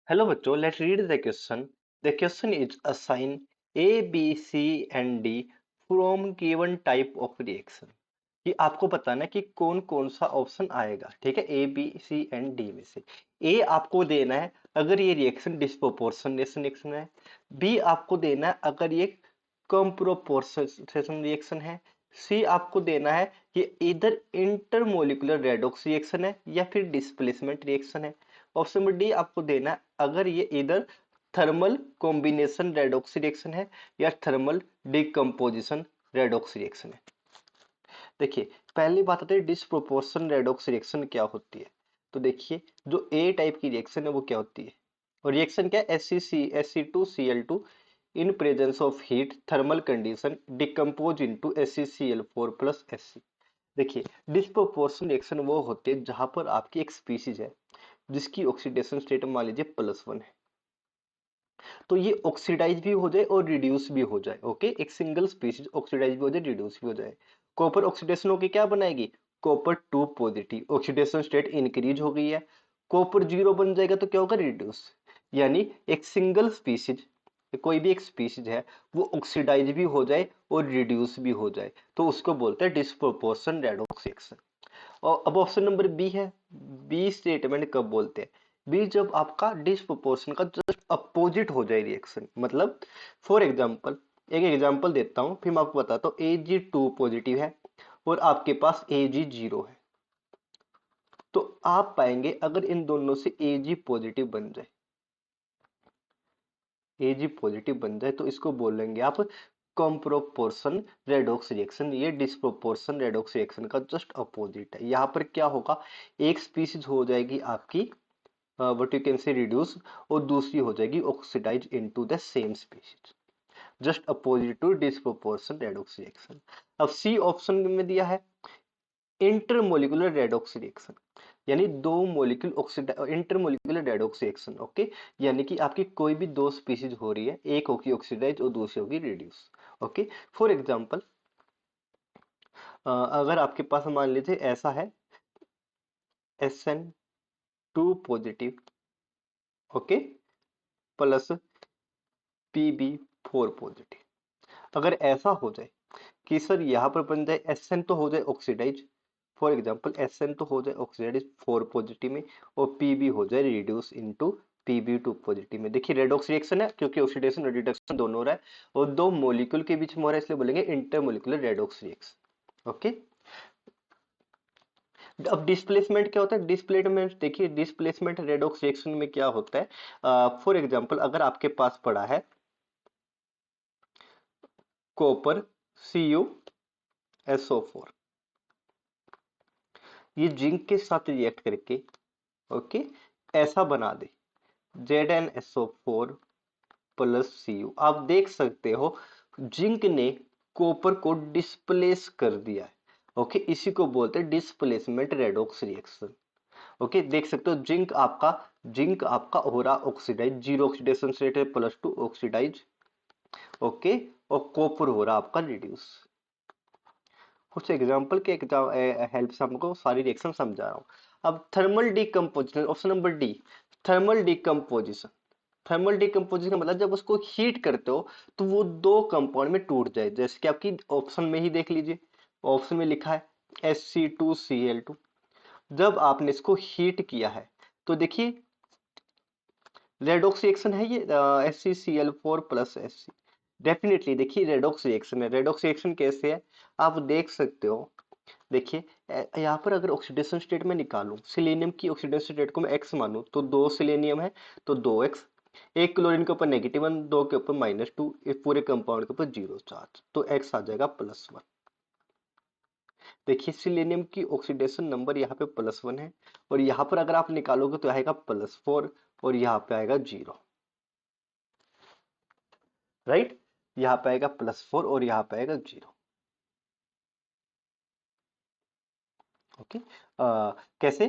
Hello बच्चों, let's read the question. The question is assign A, B, C and D from given type of reaction. कि आपको बताना है कि कौन कौन सा ऑप्शन आएगा, ठीक है, A B C and D में से। ए आपको देना है अगर ये रिएक्शन डिस्प्रोपोर्शनेशन रिएक्शन है। बी आपको देना है अगर ये कम प्रोपोर्शनेशन रिएक्शन है। सी आपको देना है कि इधर इंटरमोलिकुलर रेडॉक्स रिएक्शन है या फिर डिस्प्लेसमेंट रिएक्शन है। ऑप्शन नंबर डी आपको देना है अगर ये इधर थर्मल कॉम्बिनेशन रेडॉक्स रिएक्शन है या थर्मल डिकम्पोजिशन रेडॉक्स रिएक्शन है। देखिए, पहली बात आती है डिस्प्रोपोर्शन रेडॉक्स रिएक्शन क्या होती है। तो देखिए, जो ए टाइप की रिएक्शन है वो क्या होती है, और रिएक्शन क्या है, SC2Cl2 in presence of heat thermal condition decompose into SeCl4 plus Sc। देखिए, डिस्प्रोपोर्शन रिएक्शन वो होती है जहां पर आपकी एक स्पीशीज है जिसकी ऑक्सीडेशन स्टेट मान लीजिए +1 है, तो ये ऑक्सीडाइज भी हो जाए और रिड्यूस भी हो जाए। ओके, एक सिंगल स्पीशीज ऑक्सीडाइज भी हो जाए, रिड्यूस भी हो जाए। कॉपर ऑक्सीडेशन होके क्या बनाएगी, copper 2 positive, oxidation state increase हो गई है। कॉपर 0 बन जाएगा तो क्या होगा, रिड्यूस। यानी एक सिंगल स्पीशीज, कोई भी एक स्पीशीज है वो ऑक्सीडाइज भी हो जाए और रिड्यूस भी हो जाए, तो उसको बोलते हैं डिस्प्रोपोर्शन रेडॉक्स रिएक्शन। और अब ऑप्शन नंबर बी है, बी स्टेटमेंट कब बोलते हैं, बी जब आपका डिस्प्रोपोर्शन का जस्ट अपोजिट हो जाए रिएक्शन। मतलब फॉर एग्जांपल, एक एग्जांपल देता हूं फिर मैं आपको बताता हूं। Ag2 पॉजिटिव है और आपके पास Ag0 है, तो आप पाएंगे अगर इन दोनों से Ag पॉजिटिव बन जाए, Ag पॉजिटिव बन जाए तो इसको बोलेंगे आप कॉम्प्रोपोर्शन रेडॉक्स रिएक्शन। ये डिस्प्रोपोर्शन रेडॉक्स रिएक्शन का जस्ट अपोजिट है। यहाँ पर क्या होगा, एक स्पीशीज हो जाएगी आपकी what you can say reduce, और दूसरी हो जाएगी oxidise into the same species, just opposite to disproportion redox reaction. अब सी ऑप्शन में दिया है इंटरमोलिकुलर रेडॉक्स रिएक्शन, यानी दो molecule oxidise, intermolecular redox reaction. Okay, यानी कि आपकी कोई भी दो स्पीशीज हो रही है, एक होगी ऑक्सीडाइज और दूसरी होगी रिड्यूस। ओके, फॉर एग्जांपल अगर आपके पास मान लीजिए ऐसा है SN2 positive, okay, plus Pb4 positive. अगर ऐसा हो जाए कि सर यहाँ पर बन जाए SN तो हो जाए ऑक्सीडाइज, फॉर एग्जांपल SN तो हो जाए ऑक्सीडाइज 4 पॉजिटिव में, और Pb हो जाए रिड्यूस इनटू Pb2 पॉजिटिव में। देखिए, रेडॉक्स रिएक्शन है क्योंकि ऑक्सीडेशन और रिडक्शन दोनों हो रहा है और दो मॉलिक्यूल के बीच में हो रहा है, इसलिए बोलेंगे इंटरमोलिकुलर रेडॉक्स रिएक्शन। ओके, अब डिस्प्लेसमेंट क्या होता है, डिस्प्लेसमेंट देखिए, डिस्प्लेसमेंट रेडॉक्स रिएक्शन में क्या होता है। फॉर एग्जांपल अगर आपके पास पड़ा है कॉपर CuSO4, ये जिंक के साथ रिएक्ट करके ओके ऐसा बना दे ZnSO4 प्लस Cu। आप देख सकते हो जिंक ने कॉपर को डिस्प्लेस कर दिया है। ओके, इसी को बोलते हैं डिस्प्लेसमेंट रेडॉक्स रिएक्शन। ओके, देख सकते हो जिंक आपका हो रहा ऑक्सीडाइज, 0 ऑक्सीडेशन स्टेट है, +2 ऑक्सीडाइज। ओके, और कॉपर हो रहा आपका रिड्यूस। कुछ एग्जांपल के हेल्प से हमको सारी रिएक्शन समझा रहा हूँ। अब thermal decomposition, option number D, thermal decomposition. Thermal decomposition का मतलब जब उसको हीट करते हो तो वो दो कंपाउंड में टूट जाए, जैसे कि आपकी ऑप्शन में ही देख लीजिए, ऑप्शन में लिखा है SC2Cl2। जब आपने इसको हीट किया है तो देखिए रेडॉक्स रिएक्शन है ये, SeCl4 प्लस Sc। डेफिनेटली देखिए रेडॉक्स रिएक्शन है। रेडॉक्स रिएक्शन कैसे है आप देख सकते हो। देखिए, यहाँ पर अगर ऑक्सीडेशन स्टेट में निकालूं, सिलेनियम की ऑक्सीडेशन स्टेट को मैं x मानूं तो 2 सिलेनियम है तो 2x, एक क्लोरीन के ऊपर -1, 2 के ऊपर -2, इस पूरे कंपाउंड के ऊपर 0 चार्ज, तो x आ जाएगा +1। देखिए, सिलेनियम की ऑक्सीडेशन नंबर यहाँ पे +1 है, और यहाँ पर अगर आप निकालोगे तो आएगा +4 और यहाँ पे आएगा 0। राइट, यहाँ पे आएगा +4 और यहाँ पे आएगा 0। ओके, कैसे,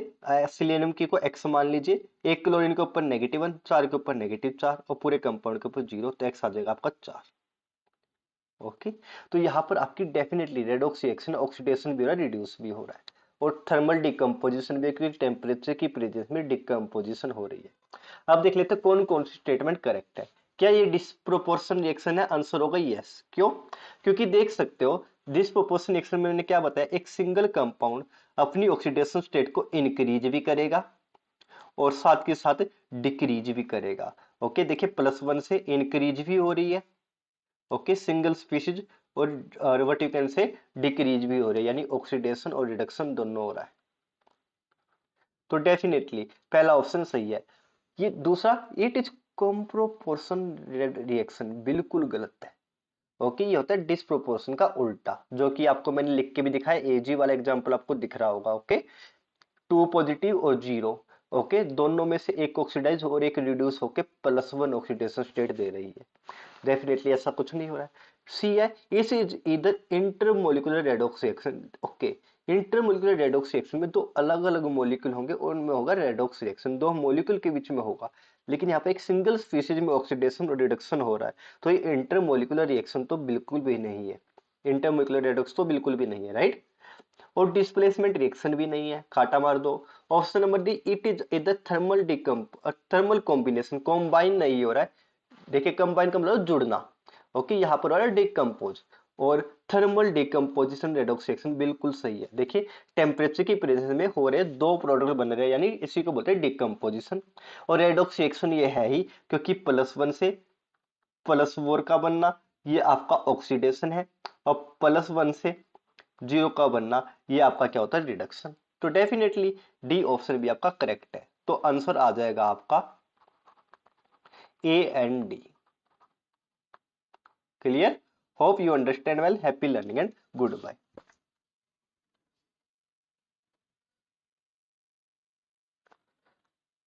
सिलेनियम की को x मान लीजिए, एक क्लोरीन के ऊपर -1, 4 के ऊपर -4 और पूरे कंपाउंड के ऊपर 0, तो x आ जाएगा आपका 4। ओके, तो यहाँ पर आपकी डेफिनेटली रेडॉक्स रिएक्शन, ऑक्सीडेशन भी हो रहा है, रिड्यूस भी हो रहा है, और थर्मल डिकम्पोजिशन भी, क्योंकि टेम्परेचर की प्रेजेंस में डिकम्पोजिशन हो रही है। अब देख लेते हैं कौन कौन सी स्टेटमेंट करेक्ट है। क्या ये डिस्प्रोपोर्शन रिएक्शन है? आंसर होगा यस। क्यों? क्योंकि देख सकते हो डिस्प्रोपोर्शन रिएक्शन में मैंने क्या बताया, एक सिंगल कंपाउंड अपनी ऑक्सीडेशन स्टेट को इंक्रीज भी करेगा और साथ के साथ डिक्रीज भी करेगा। ओके, देखिए +1 से इंक्रीज भी हो रही है, ओके, सिंगल स्पीशीज, और व्हाट यू कैन से डिक्रीज भी हो रही है, यानी ऑक्सीडेशन और रिडक्शन दोनों हो रहा है। तो डेफिनेटली पहला ऑप्शन सही है। ये दूसरा, इट इज कॉम्प्रोपोर्शन रिएक्शन, बिल्कुल गलत है। ओके, ये होता है डिस्प्रोपोर्शन का उल्टा, जो कि आपको मैंने लिख के भी दिखाया, एजी वाला एग्जांपल आपको दिख रहा होगा। ओके, 2 पॉजिटिव और 0, ओके, दोनों में से एक ऑक्सीडाइज और एक रिड्यूस होके +1 ऑक्सीडेशन स्टेट दे रही है। डेफिनेटली ऐसा कुछ नहीं हो रहा है। सी है, इस इज इधर intermolecular redox reaction. Okay, intermolecular redox reaction में दो अलग अलग मॉलिक्यूल होंगे और उनमें होगा रेडॉक्स रिएक्शन, दो मॉलिक्यूल के बीच में होगा, लेकिन यहाँ पे एक सिंगल स्पीशीज में ऑक्सीडेशन और रिडक्शन हो रहा है, तो ये इंटरमोलिकुलर रिएक्शन तो बिल्कुल भी नहीं है, इंटरमोलिकुलर रेडॉक्स तो बिल्कुल भी नहीं है, राइट। और डिस्प्लेसमेंट रिएक्शन भी नहीं है, काटा मार दो। Option number D, it is इधर थर्मल कॉम्बिनेशन, कॉम्बाइन नहीं हो रहा है। देखिए कंबाइन का मतलब जुड़ना, ओके, यहाँ पर हो रहा है डिकम्पोज, और थर्मल डिकम्पोजिशन रेडॉक्स रिएक्शन बिल्कुल सही है। देखिए टेम्परेचर की प्रेजेंस में हो रहे दो प्रोडक्ट बन रहे हैं, यानी इसी को बोलते हैं डिकम्पोजिशन। और रेडॉक्स रिएक्शन ये है ही क्योंकि +1 से +4 का बनना, ये आपका ऑक्सीडेशन है, और +1 से 0 का बनना, ये आपका क्या होता है, रिडक्शन। तो डेफिनेटली डी ऑप्शन भी आपका करेक्ट है, तो आंसर आ जाएगा आपका A and D. Clear? Hope you understand well. Happy learning and good bye.